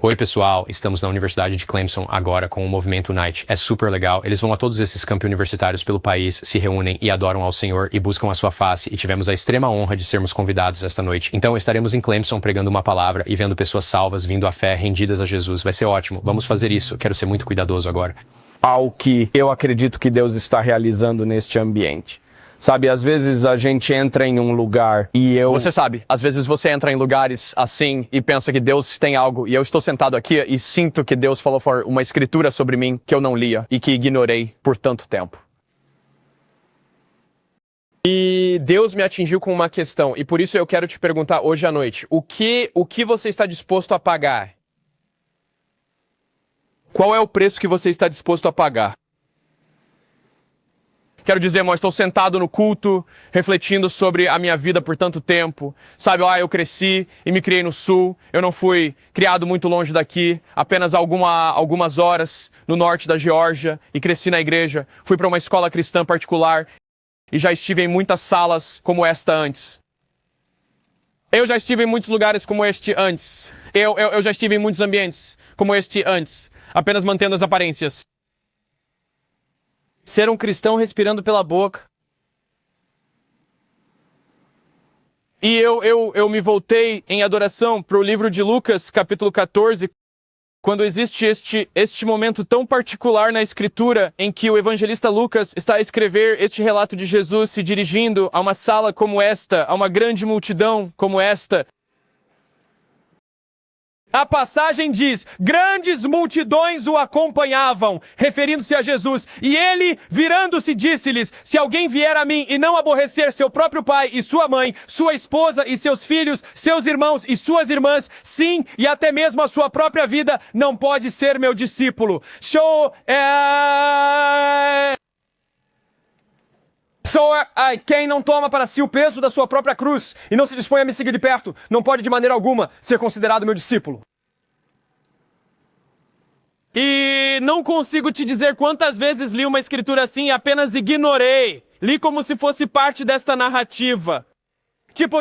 Oi pessoal, estamos na Universidade de Clemson agora com o Movimento Unite. É super legal, eles vão a todos esses campi universitários pelo país, se reúnem e adoram ao Senhor e buscam a sua face, e tivemos a extrema honra de sermos convidados esta noite. Então estaremos em Clemson pregando uma palavra e vendo pessoas salvas vindo à fé, rendidas a Jesus. Vai ser ótimo, vamos fazer isso, quero ser muito cuidadoso agora. Ao que eu acredito que Deus está realizando neste ambiente. Sabe, às vezes a gente entra em um lugar e Você sabe, às vezes você entra em lugares assim e pensa que Deus tem algo, e eu estou sentado aqui e sinto que Deus falou uma escritura sobre mim que eu não lia e que ignorei por tanto tempo. E Deus me atingiu com uma questão, e por isso eu quero te perguntar hoje à noite, o que você está disposto a pagar? Qual é o preço que você está disposto a pagar? Quero dizer, irmão, estou sentado no culto, refletindo sobre a minha vida por tanto tempo. Sabe, eu cresci e me criei no sul. Eu não fui criado muito longe daqui, apenas algumas horas no norte da Geórgia, e cresci na igreja. Fui para uma escola cristã particular e já estive em muitas salas como esta antes. Eu já estive em muitos lugares como este antes. Eu já estive em muitos ambientes como este antes, apenas mantendo as aparências. Ser um cristão respirando pela boca. E eu me voltei em adoração para o livro de Lucas, capítulo 14, quando existe este momento tão particular na Escritura, em que o evangelista Lucas está a escrever este relato de Jesus se dirigindo a uma sala como esta, a uma grande multidão como esta. A passagem diz, grandes multidões o acompanhavam, referindo-se a Jesus. E ele, virando-se, disse-lhes, se alguém vier a mim e não aborrecer seu próprio pai e sua mãe, sua esposa e seus filhos, seus irmãos e suas irmãs, sim, e até mesmo a sua própria vida, não pode ser meu discípulo. Quem não toma para si o peso da sua própria cruz e não se dispõe a me seguir de perto, não pode de maneira alguma ser considerado meu discípulo. E não consigo te dizer quantas vezes li uma escritura assim e apenas ignorei. Li como se fosse parte desta narrativa. Tipo,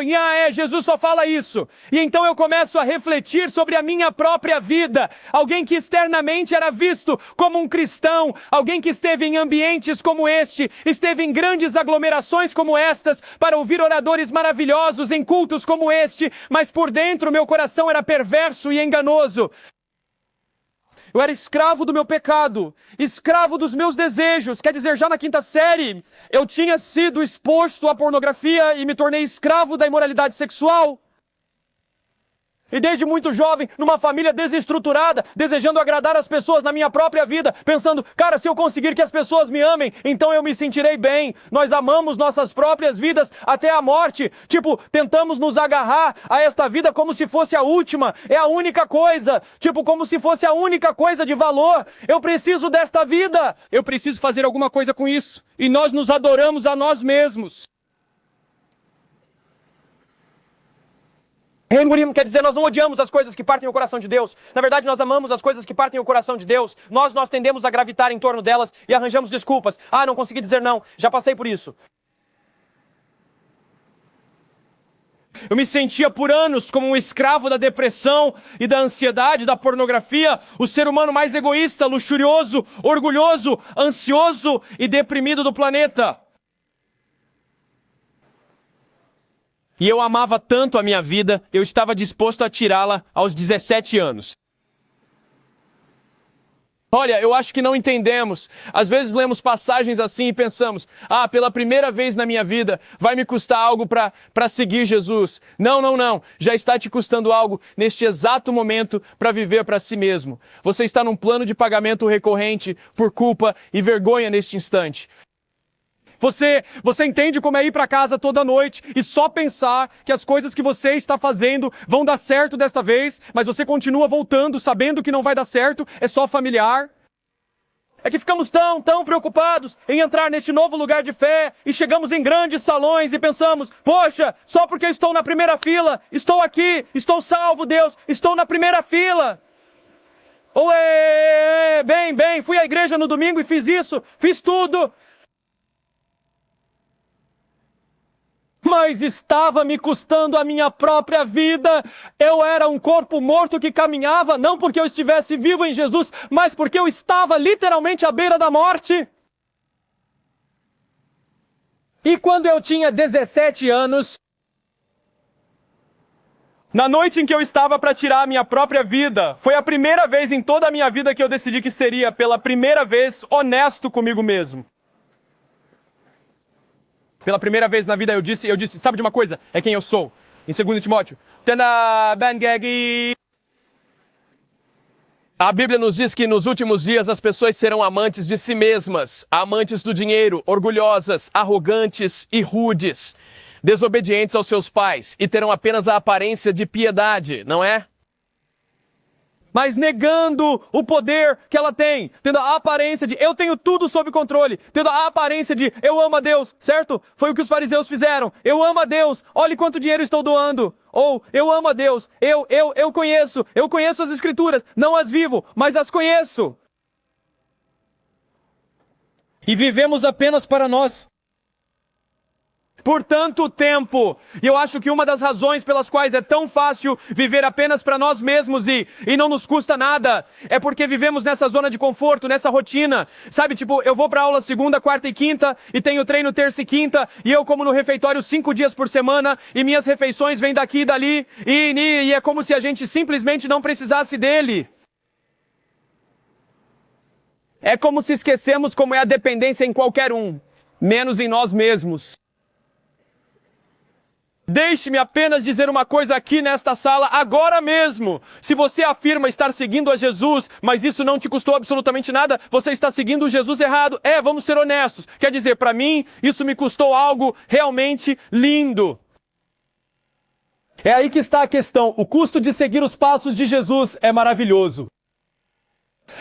Jesus só fala isso. E então eu começo a refletir sobre a minha própria vida. Alguém que externamente era visto como um cristão. Alguém que esteve em ambientes como este. Esteve em grandes aglomerações como estas. Para ouvir oradores maravilhosos em cultos como este. Mas por dentro meu coração era perverso e enganoso. Eu era escravo do meu pecado, escravo dos meus desejos. Quer dizer, já na quinta série, eu tinha sido exposto à pornografia e me tornei escravo da imoralidade sexual. E desde muito jovem, numa família desestruturada, desejando agradar as pessoas na minha própria vida, pensando, cara, se eu conseguir que as pessoas me amem, então eu me sentirei bem. Nós amamos nossas próprias vidas até a morte. Tipo, tentamos nos agarrar a esta vida como se fosse a última, é a única coisa. Tipo, como se fosse a única coisa de valor. Eu preciso desta vida. Eu preciso fazer alguma coisa com isso. E nós nos adoramos a nós mesmos. Quer dizer, nós não odiamos as coisas que partem o coração de Deus. Na verdade, nós amamos as coisas que partem o coração de Deus. Nós tendemos a gravitar em torno delas e arranjamos desculpas. Não consegui dizer não. Já passei por isso. Eu me sentia por anos como um escravo da depressão e da ansiedade, da pornografia, o ser humano mais egoísta, luxurioso, orgulhoso, ansioso e deprimido do planeta. E eu amava tanto a minha vida, eu estava disposto a tirá-la aos 17 anos. Olha, eu acho que não entendemos. Às vezes lemos passagens assim e pensamos, pela primeira vez na minha vida, vai me custar algo para seguir Jesus. Não. Já está te custando algo neste exato momento para viver para si mesmo. Você está num plano de pagamento recorrente por culpa e vergonha neste instante. Você entende como é ir para casa toda noite e só pensar que as coisas que você está fazendo vão dar certo desta vez, mas você continua voltando sabendo que não vai dar certo, é só familiar? É que ficamos tão preocupados em entrar neste novo lugar de fé e chegamos em grandes salões e pensamos, poxa, só porque eu estou na primeira fila, estou aqui, estou salvo, Deus, estou na primeira fila. Fui à igreja no domingo e fiz isso, fiz tudo. mas estava me custando a minha própria vida. Eu era um corpo morto que caminhava, não porque eu estivesse vivo em Jesus, mas porque eu estava literalmente à beira da morte. E quando eu tinha 17 anos, na noite em que eu estava para tirar a minha própria vida, foi a primeira vez em toda a minha vida que eu decidi que seria, pela primeira vez, honesto comigo mesmo. Pela primeira vez na vida eu disse, sabe de uma coisa? É quem eu sou. Em 2 Timóteo. A Bíblia nos diz que nos últimos dias as pessoas serão amantes de si mesmas, amantes do dinheiro, orgulhosas, arrogantes e rudes, desobedientes aos seus pais e terão apenas a aparência de piedade, não é? Mas negando o poder que ela tem, tendo a aparência de eu tenho tudo sob controle, tendo a aparência de eu amo a Deus, certo? Foi o que os fariseus fizeram. Eu amo a Deus, olhe quanto dinheiro estou doando. Ou eu amo a Deus, eu conheço as escrituras, não as vivo, mas as conheço. E vivemos apenas para nós. Por tanto tempo. E eu acho que uma das razões pelas quais é tão fácil viver apenas para nós mesmos e não nos custa nada, é porque vivemos nessa zona de conforto, nessa rotina. Sabe, tipo, eu vou para aula segunda, quarta e quinta, e tenho treino terça e quinta, e eu como no refeitório 5 dias por semana, e minhas refeições vêm daqui e dali, e é como se a gente simplesmente não precisasse dele. É como se esquecemos como é a dependência em qualquer um, menos em nós mesmos. Deixe-me apenas dizer uma coisa aqui nesta sala, agora mesmo. Se você afirma estar seguindo a Jesus, mas isso não te custou absolutamente nada, você está seguindo o Jesus errado. Vamos ser honestos. Quer dizer, para mim, isso me custou algo realmente lindo. É aí que está a questão. O custo de seguir os passos de Jesus é maravilhoso.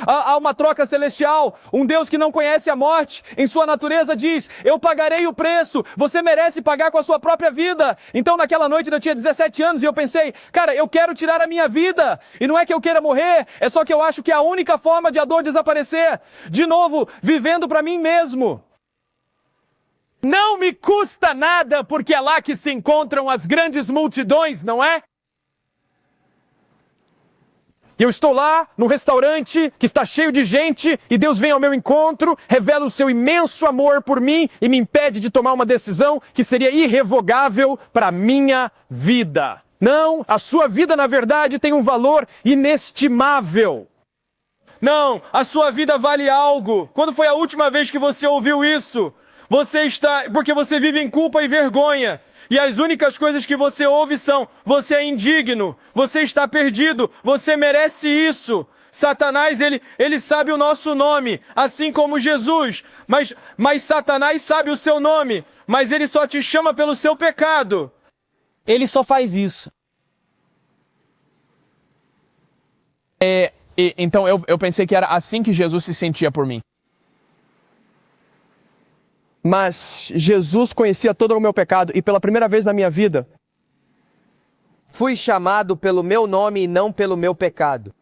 Há uma troca celestial, um Deus que não conhece a morte, em sua natureza diz, eu pagarei o preço, você merece pagar com a sua própria vida. Então naquela noite eu tinha 17 anos e eu pensei, cara, eu quero tirar a minha vida, e não é que eu queira morrer, é só que eu acho que é a única forma de a dor desaparecer, de novo, vivendo para mim mesmo. Não me custa nada, porque é lá que se encontram as grandes multidões, não é? E eu estou lá, no restaurante, que está cheio de gente, e Deus vem ao meu encontro, revela o seu imenso amor por mim e me impede de tomar uma decisão que seria irrevogável para a minha vida. Não, a sua vida, na verdade, tem um valor inestimável. Não, a sua vida vale algo. Quando foi a última vez que você ouviu isso? Porque você vive em culpa e vergonha. E as únicas coisas que você ouve são, você é indigno, você está perdido, você merece isso. Satanás, ele sabe o nosso nome, assim como Jesus. Mas Satanás sabe o seu nome, mas ele só te chama pelo seu pecado. Ele só faz isso. Então eu pensei que era assim que Jesus se sentia por mim. Mas Jesus conhecia todo o meu pecado e pela primeira vez na minha vida, fui chamado pelo meu nome e não pelo meu pecado.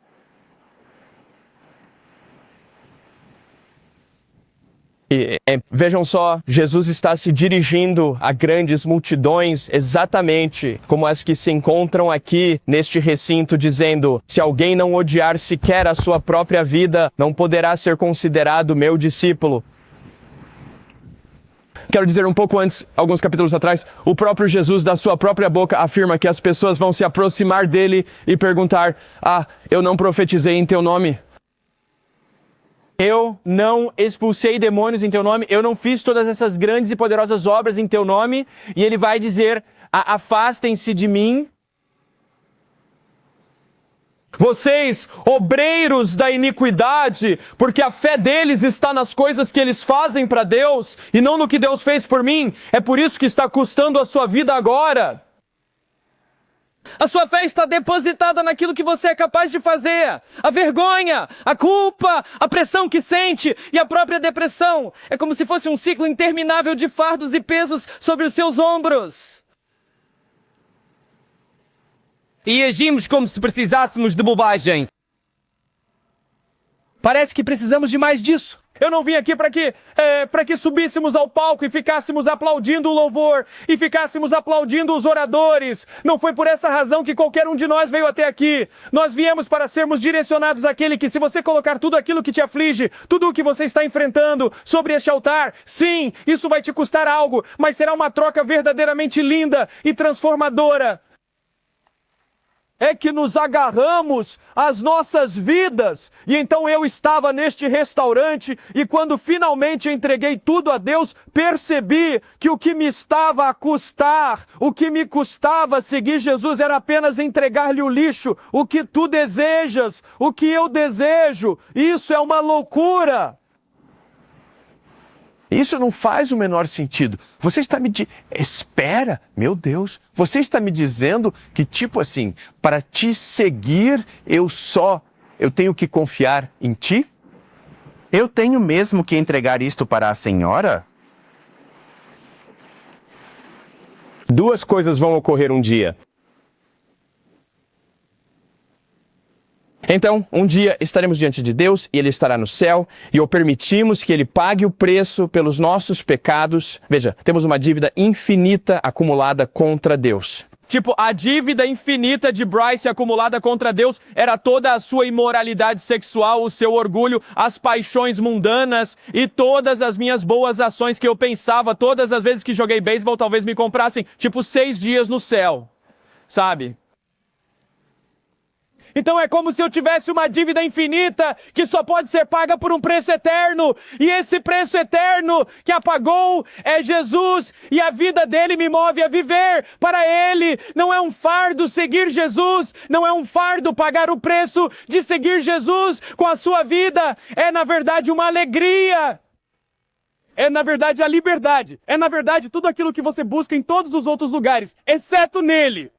Vejam só, Jesus está se dirigindo a grandes multidões exatamente como as que se encontram aqui neste recinto, dizendo, se alguém não odiar sequer a sua própria vida, não poderá ser considerado meu discípulo. Quero dizer, um pouco antes, alguns capítulos atrás, o próprio Jesus, da sua própria boca, afirma que as pessoas vão se aproximar dele e perguntar, eu não profetizei em teu nome? eu não expulsei demônios em teu nome, eu não fiz todas essas grandes e poderosas obras em teu nome, e ele vai dizer, afastem-se de mim. Vocês, obreiros da iniquidade, porque a fé deles está nas coisas que eles fazem para Deus, e não no que Deus fez por mim, é por isso que está custando a sua vida agora. A sua fé está depositada naquilo que você é capaz de fazer. A vergonha, a culpa, a pressão que sente e a própria depressão. É como se fosse um ciclo interminável de fardos e pesos sobre os seus ombros. E agimos como se precisássemos de bobagem. Parece que precisamos de mais disso. Eu não vim aqui para que subíssemos ao palco e ficássemos aplaudindo o louvor e ficássemos aplaudindo os oradores. Não foi por essa razão que qualquer um de nós veio até aqui. Nós viemos para sermos direcionados àquele que, se você colocar tudo aquilo que te aflige, tudo o que você está enfrentando sobre este altar, sim, isso vai te custar algo, mas será uma troca verdadeiramente linda e transformadora. É que nos agarramos às nossas vidas. E então eu estava neste restaurante e quando finalmente entreguei tudo a Deus, percebi que o que me estava a custar, o que me custava seguir Jesus era apenas entregar-lhe o lixo, o que tu desejas, o que eu desejo. Isso é uma loucura. Isso não faz o menor sentido. Você está me dizendo... Espera, meu Deus. Você está me dizendo que, tipo assim, para te seguir, eu tenho que confiar em ti? Eu tenho mesmo que entregar isto para a senhora? Duas coisas vão ocorrer um dia. Então, um dia estaremos diante de Deus e Ele estará no céu e ou permitimos que Ele pague o preço pelos nossos pecados. Veja, temos uma dívida infinita acumulada contra Deus. Tipo, a dívida infinita de Bryce acumulada contra Deus era toda a sua imoralidade sexual, o seu orgulho, as paixões mundanas e todas as minhas boas ações que eu pensava, todas as vezes que joguei beisebol, talvez me comprassem, tipo, 6 dias no céu, sabe? Então é como se eu tivesse uma dívida infinita que só pode ser paga por um preço eterno. E esse preço eterno que apagou é Jesus. E a vida dele me move a viver para ele. Não é um fardo seguir Jesus. Não é um fardo pagar o preço de seguir Jesus com a sua vida. É na verdade uma alegria. É na verdade a liberdade. É na verdade tudo aquilo que você busca em todos os outros lugares, exceto nele.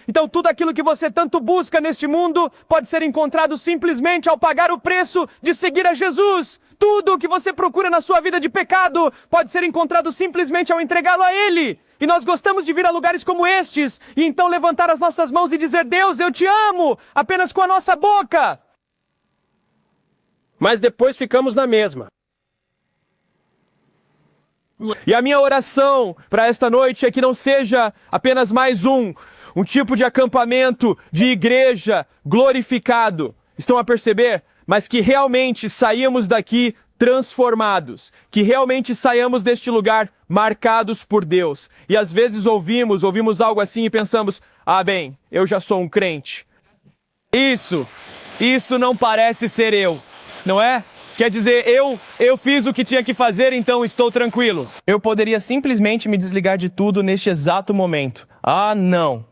Então tudo aquilo que você tanto busca neste mundo pode ser encontrado simplesmente ao pagar o preço de seguir a Jesus. Tudo o que você procura na sua vida de pecado pode ser encontrado simplesmente ao entregá-lo a Ele. E nós gostamos de vir a lugares como estes e então levantar as nossas mãos e dizer: Deus, eu te amo, apenas com a nossa boca. Mas depois ficamos na mesma. E a minha oração para esta noite é que não seja apenas mais um tipo de acampamento de igreja glorificado. Estão a perceber? Mas que realmente saímos daqui transformados. Que realmente saiamos deste lugar marcados por Deus. E às vezes ouvimos algo assim e pensamos: ah, bem, eu já sou um crente. Isso não parece ser eu, não é? Quer dizer, eu fiz o que tinha que fazer, então estou tranquilo. Eu poderia simplesmente me desligar de tudo neste exato momento. Ah, não.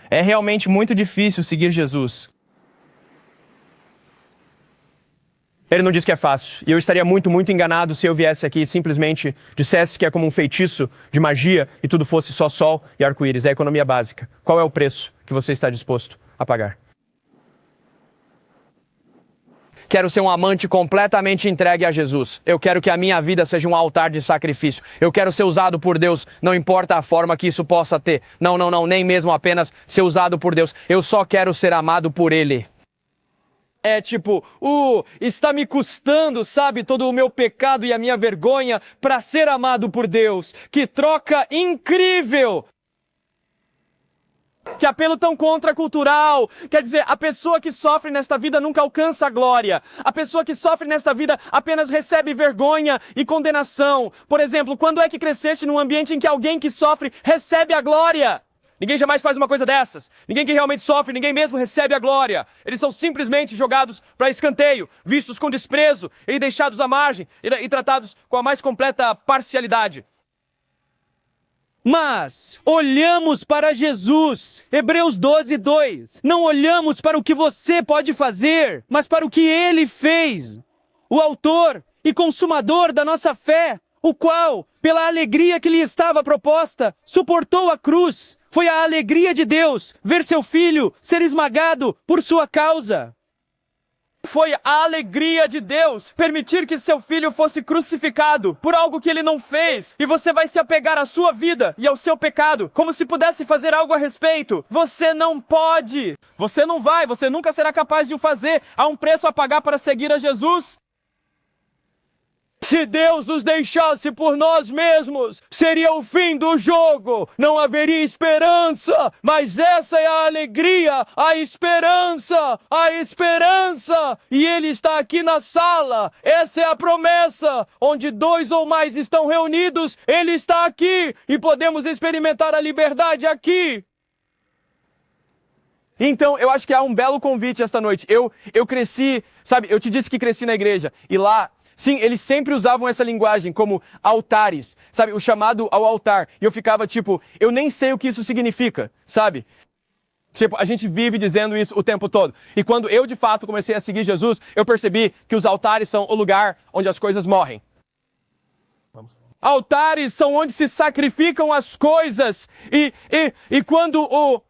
É realmente muito difícil seguir Jesus. Ele não diz que é fácil. E eu estaria muito enganado se eu viesse aqui e simplesmente dissesse que é como um feitiço de magia e tudo fosse só sol e arco-íris. É a economia básica. Qual é o preço que você está disposto a pagar? Quero ser um amante completamente entregue a Jesus. Eu quero que a minha vida seja um altar de sacrifício. Eu quero ser usado por Deus, não importa a forma que isso possa ter. Não, nem mesmo apenas ser usado por Deus. Eu só quero ser amado por Ele. É tipo, está me custando, sabe, todo o meu pecado e a minha vergonha para ser amado por Deus. Que troca incrível! Que apelo tão contracultural. Quer dizer, a pessoa que sofre nesta vida nunca alcança a glória. A pessoa que sofre nesta vida apenas recebe vergonha e condenação. Por exemplo, quando é que cresceste num ambiente em que alguém que sofre recebe a glória? Ninguém jamais faz uma coisa dessas. Ninguém que realmente sofre, ninguém mesmo recebe a glória. Eles são simplesmente jogados para escanteio, vistos com desprezo e deixados à margem e tratados com a mais completa parcialidade. Mas olhamos para Jesus, Hebreus 12:2. Não olhamos para o que você pode fazer, mas para o que Ele fez. O autor e consumador da nossa fé, o qual, pela alegria que lhe estava proposta, suportou a cruz. Foi a alegria de Deus ver seu filho ser esmagado por sua causa. Foi a alegria de Deus permitir que seu filho fosse crucificado por algo que ele não fez. E você vai se apegar à sua vida e ao seu pecado como se pudesse fazer algo a respeito. Você não pode. Você não vai. Você nunca será capaz de o fazer. Há um preço a pagar para seguir a Jesus. Se Deus nos deixasse por nós mesmos, seria o fim do jogo. Não haveria esperança. Mas essa é a alegria, a esperança, a esperança. E Ele está aqui na sala. Essa é a promessa. Onde 2 ou mais estão reunidos, Ele está aqui. E podemos experimentar a liberdade aqui. Então, eu acho que há um belo convite esta noite. Eu cresci, sabe, eu te disse que cresci na igreja. E lá, sim, eles sempre usavam essa linguagem como altares, sabe, o chamado ao altar. E eu ficava tipo, eu nem sei o que isso significa, sabe? Tipo, a gente vive dizendo isso o tempo todo. E quando eu, de fato, comecei a seguir Jesus, eu percebi que os altares são o lugar onde as coisas morrem. Altares são onde se sacrificam as coisas. E quando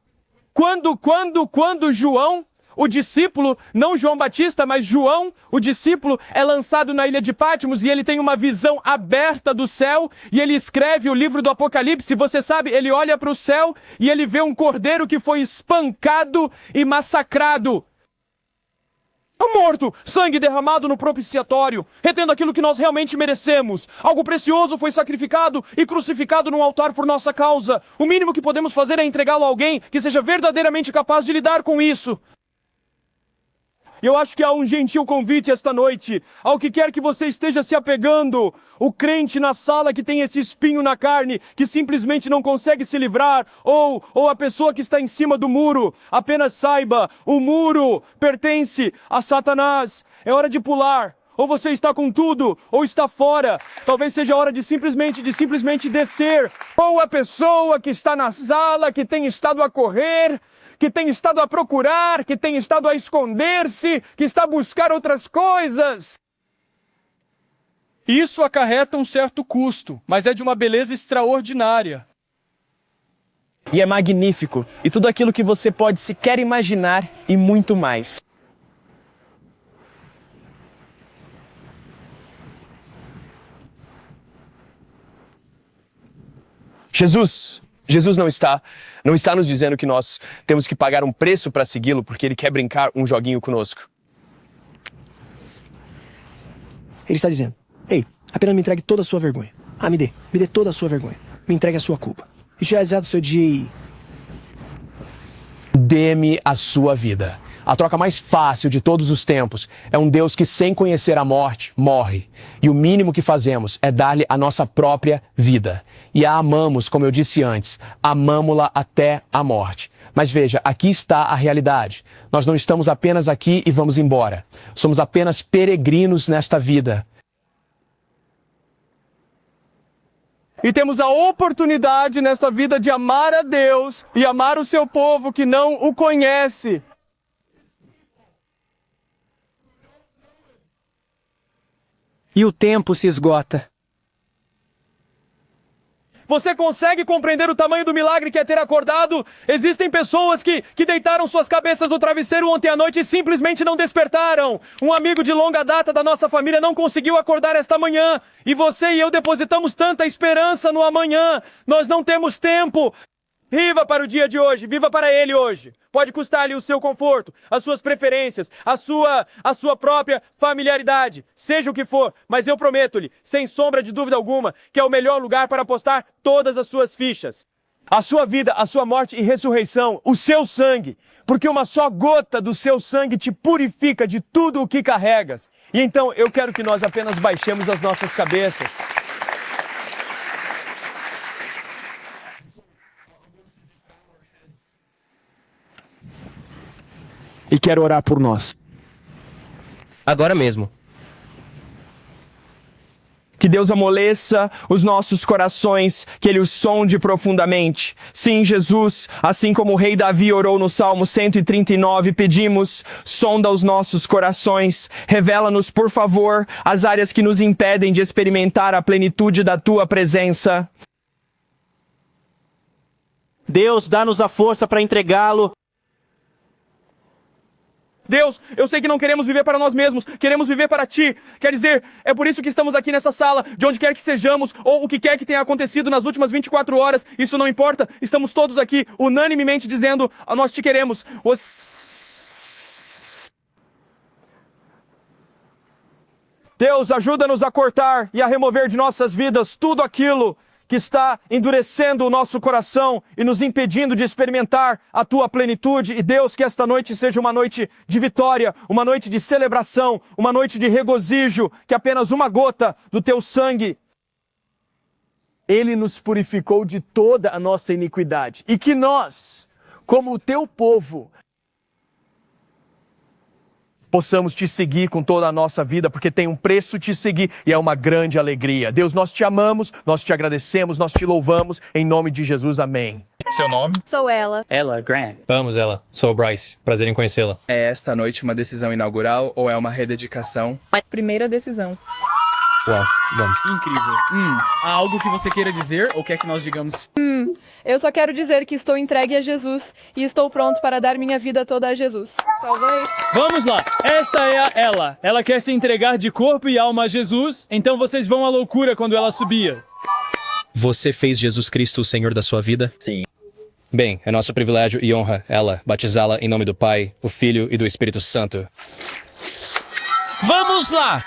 João, o discípulo, não João Batista, mas João, o discípulo, é lançado na ilha de Patmos e ele tem uma visão aberta do céu e ele escreve o livro do Apocalipse. Você sabe, ele olha para o céu e ele vê um cordeiro que foi espancado e massacrado. Morto, sangue derramado no propiciatório, retendo aquilo que nós realmente merecemos. Algo precioso foi sacrificado e crucificado num altar por nossa causa. O mínimo que podemos fazer é entregá-lo a alguém que seja verdadeiramente capaz de lidar com isso. E eu acho que há um gentil convite esta noite, ao que quer que você esteja se apegando. O crente na sala que tem esse espinho na carne, que simplesmente não consegue se livrar, ou a pessoa que está em cima do muro. Apenas saiba, o muro pertence a Satanás. É hora de pular. Ou você está com tudo, ou está fora. Talvez seja a hora de simplesmente descer. Ou a pessoa que está na sala, que tem estado a correr, que tem estado a procurar, que tem estado a esconder-se, que está a buscar outras coisas. Isso acarreta um certo custo, mas é de uma beleza extraordinária. E é magnífico. E tudo aquilo que você pode sequer imaginar e muito mais. Jesus não está nos dizendo que nós temos que pagar um preço para segui-lo porque ele quer brincar um joguinho conosco. Ele está dizendo, ei, apenas me entregue toda a sua vergonha. Me dê toda a sua vergonha. Me entregue a sua culpa. Isso já é exato o seu dia e... Dê-me a sua vida. A troca mais fácil de todos os tempos é um Deus que, sem conhecer a morte, morre. E o mínimo que fazemos é dar-lhe a nossa própria vida. E a amamos, como eu disse antes, amamo-la até a morte. Mas veja, aqui está a realidade. Nós não estamos apenas aqui e vamos embora. Somos apenas peregrinos nesta vida. E temos a oportunidade nesta vida de amar a Deus e amar o seu povo que não o conhece. E o tempo se esgota. Você consegue compreender o tamanho do milagre que é ter acordado? Existem pessoas que deitaram suas cabeças no travesseiro ontem à noite e simplesmente não despertaram. Um amigo de longa data da nossa família não conseguiu acordar esta manhã. E você e eu depositamos tanta esperança no amanhã. Nós não temos tempo. Viva para o dia de hoje, viva para ele hoje. Pode custar-lhe o seu conforto, as suas preferências, a sua própria familiaridade, seja o que for, mas eu prometo-lhe, sem sombra de dúvida alguma, que é o melhor lugar para apostar todas as suas fichas. A sua vida, a sua morte e ressurreição, o seu sangue, porque uma só gota do seu sangue te purifica de tudo o que carregas. E então eu quero que nós apenas baixemos as nossas cabeças. E quero orar por nós. Agora mesmo. Que Deus amoleça os nossos corações, que Ele os sonde profundamente. Sim, Jesus, assim como o rei Davi orou no Salmo 139, pedimos, sonda os nossos corações, revela-nos, por favor, as áreas que nos impedem de experimentar a plenitude da Tua presença. Deus, dá-nos a força para entregá-lo. Deus, eu sei que não queremos viver para nós mesmos, queremos viver para Ti. Quer dizer, é por isso que estamos aqui nessa sala, de onde quer que sejamos, ou o que quer que tenha acontecido nas últimas 24 horas, isso não importa, estamos todos aqui, unanimemente dizendo, nós Te queremos. Deus, ajuda-nos a cortar e a remover de nossas vidas tudo aquilo que está endurecendo o nosso coração e nos impedindo de experimentar a Tua plenitude. E Deus, que esta noite seja uma noite de vitória, uma noite de celebração, uma noite de regozijo, que apenas uma gota do Teu sangue, Ele nos purificou de toda a nossa iniquidade. E que nós, como o Teu povo, possamos Te seguir com toda a nossa vida, porque tem um preço Te seguir e é uma grande alegria. Deus, nós Te amamos, nós Te agradecemos, nós Te louvamos, em nome de Jesus, amém. Seu nome? Sou ela. Ela, Grant. Vamos, ela. Sou o Bryce. Prazer em conhecê-la. É esta noite uma decisão inaugural ou é uma rededicação? Primeira decisão. Uau, vamos. Incrível. Há algo que você queira dizer ou quer que nós digamos? Eu só quero dizer que estou entregue a Jesus e estou pronto para dar minha vida toda a Jesus. Salve isso. Vamos lá, esta é a ela. Ela quer se entregar de corpo e alma a Jesus, então vocês vão à loucura quando ela subia. Você fez Jesus Cristo o Senhor da sua vida? Sim. Bem, é nosso privilégio e honra ela batizá-la em nome do Pai, o Filho e do Espírito Santo. Vamos lá!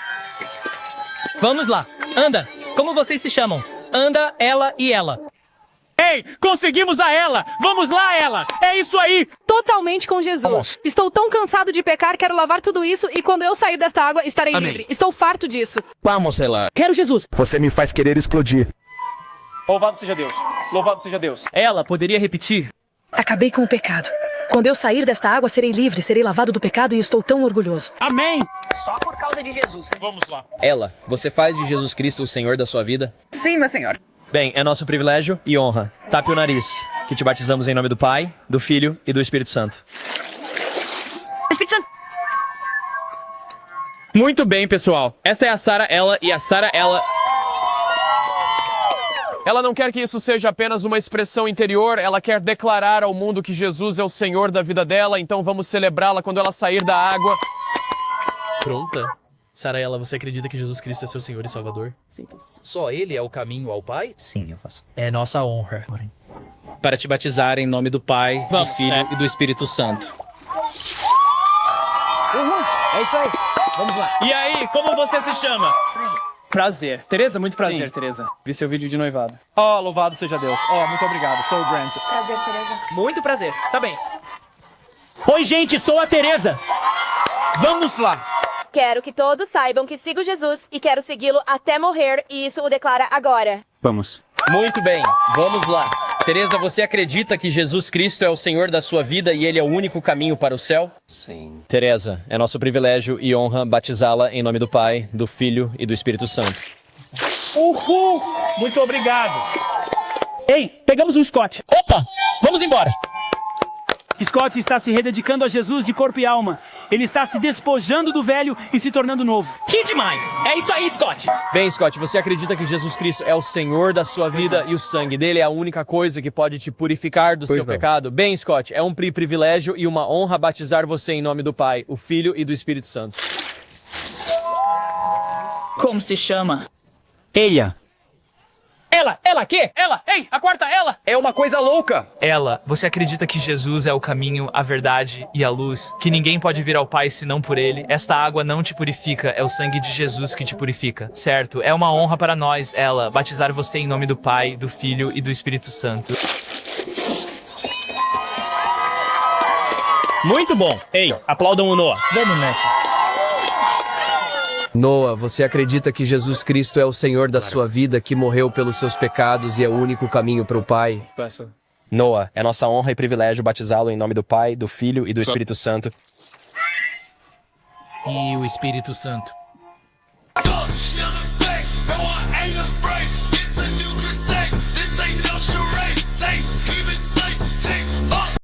Vamos lá. Anda. Como vocês se chamam? Anda, ela e ela. Ei, conseguimos a ela! Vamos lá, ela! É isso aí! Totalmente com Jesus. Estou tão cansado de pecar, quero lavar tudo isso e quando eu sair desta água estarei livre. Estou farto disso. Vamos, ela. Quero Jesus. Você me faz querer explodir. Louvado seja Deus! Louvado seja Deus! Ela poderia repetir? Acabei com o pecado. Quando eu sair desta água serei livre, serei lavado do pecado e estou tão orgulhoso. Amém! Só por causa de Jesus. Vamos lá. Ela, você faz de Jesus Cristo o Senhor da sua vida? Sim, meu senhor. Bem, é nosso privilégio e honra. Tape o nariz, que te batizamos em nome do Pai, do Filho e do Espírito Santo. Espírito Santo. Muito bem, pessoal. Esta é a Sarah, ela e a Sarah, ela... Ela não quer que isso seja apenas uma expressão interior, ela quer declarar ao mundo que Jesus é o Senhor da vida dela, então vamos celebrá-la quando ela sair da água. Pronta? Saraela, você acredita que Jesus Cristo é seu Senhor e Salvador? Simples. Só Ele é o caminho ao Pai? Sim, eu faço. É nossa honra. Para te batizar em nome do Pai, do Filho e do Espírito Santo. É isso aí, vamos lá. E aí, como você se chama? Prazer. Tereza, muito prazer, Tereza. Vi seu vídeo de noivado. Oh, louvado seja Deus. Oh, muito obrigado. Sou o Grant. Prazer, Teresa. Muito prazer. Está bem. Oi, gente, sou a Tereza. Vamos lá. Quero que todos saibam que sigo Jesus e quero segui-lo até morrer e isso o declara agora. Vamos. Muito bem, vamos lá. Tereza, você acredita que Jesus Cristo é o Senhor da sua vida e Ele é o único caminho para o céu? Sim. Tereza, é nosso privilégio e honra batizá-la em nome do Pai, do Filho e do Espírito Santo. Uhul! Muito obrigado. Ei, pegamos um Scott. Opa, vamos embora. Scott está se rededicando a Jesus de corpo e alma. Ele está se despojando do velho e se tornando novo. Que demais. É isso aí, Scott. Bem, Scott, você acredita que Jesus Cristo é o Senhor da sua vida e o sangue dele é a única coisa que pode te purificar do seu pecado? Bem, Scott, é um privilégio e uma honra batizar você em nome do Pai, o Filho e do Espírito Santo. Como se chama? Eia. Ela, quê? Ela, ei, a quarta, ela! É uma coisa louca. Ela, você acredita que Jesus é o caminho, a verdade e a luz? Que ninguém pode vir ao Pai senão por Ele? Esta água não te purifica, é o sangue de Jesus que te purifica, certo? É uma honra para nós, ela, batizar você em nome do Pai, do Filho e do Espírito Santo. Muito bom. Ei, aplaudam o Noah. Vamos nessa. Noah, você acredita que Jesus Cristo é o Senhor da sua vida, que morreu pelos seus pecados e é o único caminho para o Pai? Noah, é nossa honra e privilégio batizá-lo em nome do Pai, do Filho e do Espírito Santo. E o Espírito Santo.